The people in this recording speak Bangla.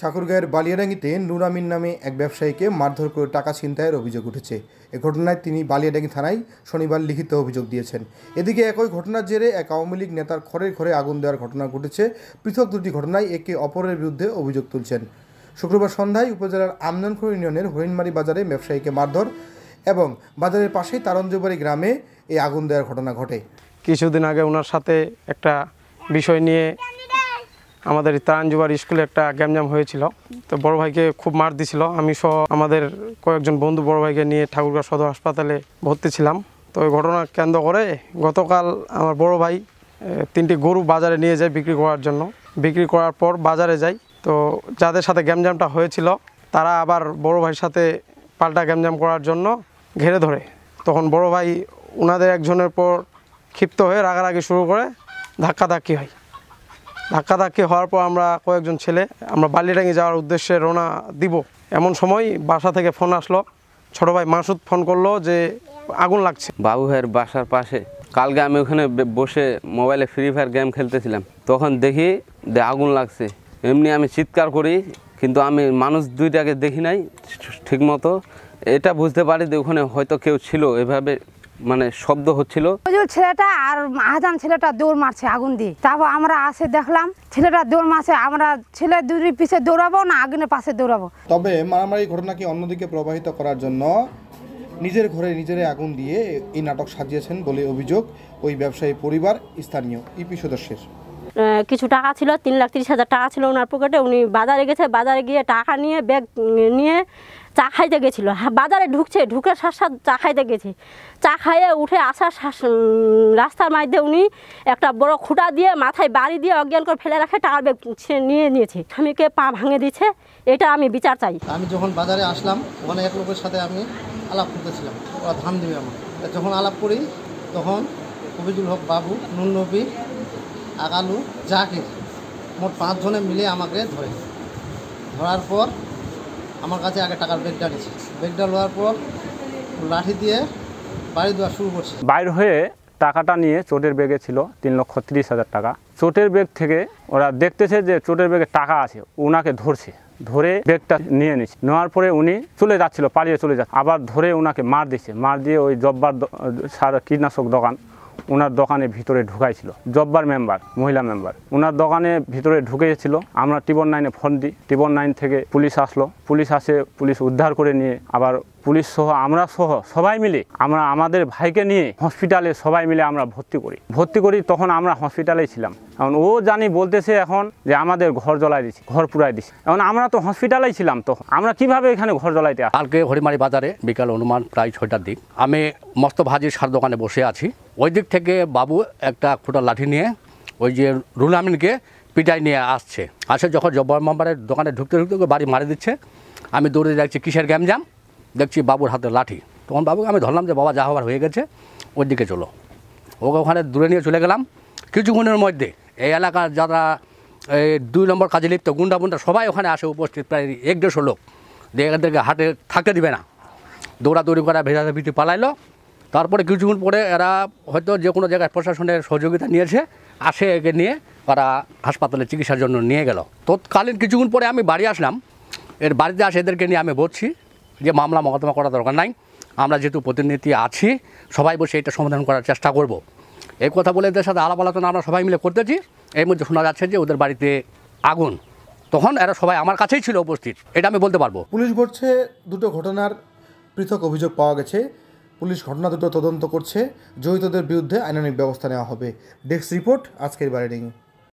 ঠাকুরগাঁয়ের বালিয়াডাঙ্গিতে নুর আমিন নামে এক ব্যবসায়ীকে মারধর করে টাকা ছিনতাইয়ের অভিযোগ উঠেছে। এ ঘটনায় তিনি বালিয়াডাঙ্গি থানায় শনিবার লিখিত অভিযোগ দিয়েছেন। এদিকে একই ঘটনার জেরে এক আওয়ামী লীগ নেতার ঘরের ঘরে আগুন দেওয়ার ঘটনা ঘটেছে। পৃথক দুটি ঘটনায় একে অপরের বিরুদ্ধে অভিযোগ তুলছেন। শুক্রবার সন্ধ্যায় উপজেলার আমদানখোর ইউনিয়নের হরিণমারি বাজারে ব্যবসায়ীকে মারধর এবং বাজারের পাশেই তারঞ্জবাড়ি গ্রামে এই আগুন দেওয়ার ঘটনা ঘটে। কিছুদিন আগে ওনার সাথে একটা বিষয় নিয়ে আমাদের তারঞ্জবাড়ি স্কুলে একটা গ্যামজাম হয়েছিল। তো বড় ভাইকে খুব মার দিছিল। আমি সহ আমাদের কয়েকজন বন্ধু বড় ভাইকে নিয়ে ঠাকুরগাঁও সদর হাসপাতালে ভর্তি ছিলাম। তো ওই ঘটনা কেন্দ্র করে গতকাল আমার বড় ভাই 3টি গরু বাজারে নিয়ে যায় বিক্রি করার জন্য। বিক্রি করার পর বাজারে যায়। তো যাদের সাথে গ্যামজামটা হয়েছিল তারা আবার বড় ভাইয়ের সাথে পাল্টা গ্যামজাম করার জন্য ঘেরে ধরে। তখন বড় ভাই ওনাদের একজনের পর ক্ষিপ্ত হয়ে রাগারাগি শুরু করে, ধাক্কাধাক্কি হয়। ধাক্কাধাক্কি হওয়ার পর আমরা কয়েকজন ছেলে আমরা বালিয়াডাঙ্গি যাওয়ার উদ্দেশ্যে রওনা দিব। এমন সময় বাসা থেকে ফোন আসলো। ছোট ভাই মাসুদ ফোন করলো যে আগুন লাগছে। বাবু ভাইয়ের বাসার পাশে কালকে আমি ওখানে বসে মোবাইলে ফ্রি ফায়ার গেম খেলতেছিলাম, তখন দেখি আগুন লাগছে। এমনি আমি চিৎকার করি, কিন্তু আমি মানুষ দুইটাকে দেখি নাই ঠিকমতো। এটা বুঝতে পারি যে ওখানে হয়তো কেউ ছিল, এভাবে মানে শব্দ হচ্ছিল। ছেলেটা আর আজান ছেলেটা দৌড় মারছে আগুন দিয়ে। তারপর আমরা আসে দেখলাম ছেলেটা দৌড় মারছে। আমরা ছেলে দুটির পিছে দৌড়াবো না আগুনের পাশে দৌড়াবো। তবে মারামারি ঘটনাকে অন্যদিকে প্রবাহিত করার জন্য নিজের ঘরে নিজেরাই আগুন দিয়ে এই নাটক সাজিয়েছেন বলে অভিযোগ ওই ব্যবসায়ী পরিবার স্থানীয় ইপি সদস্যের। কিছু টাকা ছিল, 3,30,000 টাকা ছিল ওনার পকেটে। উনি বাজারে গেছে, বাজারে গিয়ে টাকা নিয়ে ব্যাগ নিয়ে চা খাইতে গেছিল। বাজারে ঢুকে সাথে চা খাইতে গেছে। চা খাইয়ে উঠে আসার রাস্তার মধ্যে উনি একটা বড় খুঁটা দিয়ে মাথায় বাড়ি দিয়ে অজ্ঞান করে ফেলে রাখে টাকার ব্যাগ নিয়ে নিয়েছে। স্বামীকে পা ভাঙে দিচ্ছে। এটা আমি বিচার চাই। আমি যখন বাজারে আসলাম ওখানে এক লোকের সাথে আমি আলাপ করতেছিলাম, ওরা ধান দেবে আমার। যখন আলাপ করি তখন কবিজুল হক বাবু, নুন নবী, আগালু, জাকির, মোট 5 জনে মিলে আমাকে ধরার পর আমার কাছে আগে টাকার ব্যাগটা নিয়েছে। ব্যাগটা নেওয়ার পর লাঠি দিয়ে বাড়ি দেওয়া শুরু করছে। বাইর হয়ে টাকাটা নিয়ে চোটের ব্যাগে ছিল 3,30,000 টাকা। চোটের ব্যাগ থেকে ওরা দেখতেছে যে চোটের ব্যাগে টাকা আছে, ওনাকে ধরে ব্যাগটা নিয়ে নিচ্ছে। নেওয়ার পরে উনি চলে যাচ্ছিল, পালিয়ে চলে যাচ্ছে। আবার ধরে ওনাকে মার দিচ্ছে। মার দিয়ে ওই জব্বার সার কীটনাশক দোকান, ওনার দোকানে ভিতরে ঢুকাইছিল। জব্বার মেম্বার, মহিলা মেম্বার, ওনার দোকানে ভিতরে ঢুকেছিল। আমরা 999-এ ফোন দিই। 999 থেকে পুলিশ আসলো। পুলিশ আসে, পুলিশ উদ্ধার করে নিয়ে আবার পুলিশ সহ আমরা সহ সবাই মিলে আমরা আমাদের ভাইকে নিয়ে হসপিটালে সবাই মিলে আমরা ভর্তি করি। তখন আমরা হসপিটালেই ছিলাম। এখন ও জানি বলতেছে এখন যে আমাদের ঘর জ্বলাই দিচ্ছে, ঘর পুরাই দিচ্ছে। এখন আমরা তো হসপিটালেই ছিলাম, তো আমরা কিভাবে এখানে ঘর জ্বলাইতে? কালকে হরিমারি বাজারে বিকাল অনুমান প্রায় 6টার দিক আমি মস্ত ভাজির সার দোকানে বসে আছি। ওই দিক থেকে বাবু একটা খোঁটা লাঠি নিয়ে ওই যে রুল আমিনকে পিটাই নিয়ে আসে। যখন জব্বার মেম্বারের দোকানে ঢুকতে বাড়ি মারি দিচ্ছে, আমি দৌড়ে যাচ্ছি কিসের গ্যামজাম, দেখছি বাবুর হাতে লাঠি। তখন বাবুকে আমি ধরলাম যে বাবা যা হবার হয়ে গেছে, ওই দিকে চলো। ওকে ওখানে দূরে নিয়ে চলে গেলাম। কিছুক্ষণের মধ্যে এই এলাকার যারা 2 নম্বর কাজে লিপ্ত গুন্ডা সবাই ওখানে আসে উপস্থিত, প্রায় 1-150 লোক। এদেরকে হাটে থাকতে দিবে না, দৌড়াদৌড়ি করা ভেজাভিটি পালাইলো। তারপরে কিছুক্ষণ পরে এরা হয়তো যে কোনো জায়গায় প্রশাসনের সহযোগিতা নিয়েছে, আসে একে নিয়ে ওরা হাসপাতালে চিকিৎসার জন্য নিয়ে গেল। তৎকালীন কিছুক্ষণ পরে আমি বাড়ি আসলাম। এর বাড়িতে আসে এদেরকে নিয়ে আমি বলছি যে মামলা মোকদ্দমা করার দরকার নাই, আমরা যেহেতু প্রতিনিধি আছি সবাই বসে এটা সমাধান করার চেষ্টা করব। এই কথা বলে এদের সাথে আলাপ আলোচনা আমরা সবাই মিলে করতেছি। এর মধ্যে শোনা যাচ্ছে যে ওদের বাড়িতে আগুন। তখন এরা সবাই আমার কাছেই ছিল উপস্থিত, এটা আমি বলতে পারবো। পুলিশ বলছে দুটো ঘটনার পৃথক অভিযোগ পাওয়া গেছে। পুলিশ ঘটনা দুটো তদন্ত করছে, জড়িতদের বিরুদ্ধে আইনানুগ ব্যবস্থা নেওয়া হবে। ডেস্ক রিপোর্ট, আজকের বালিয়াডাঙ্গি।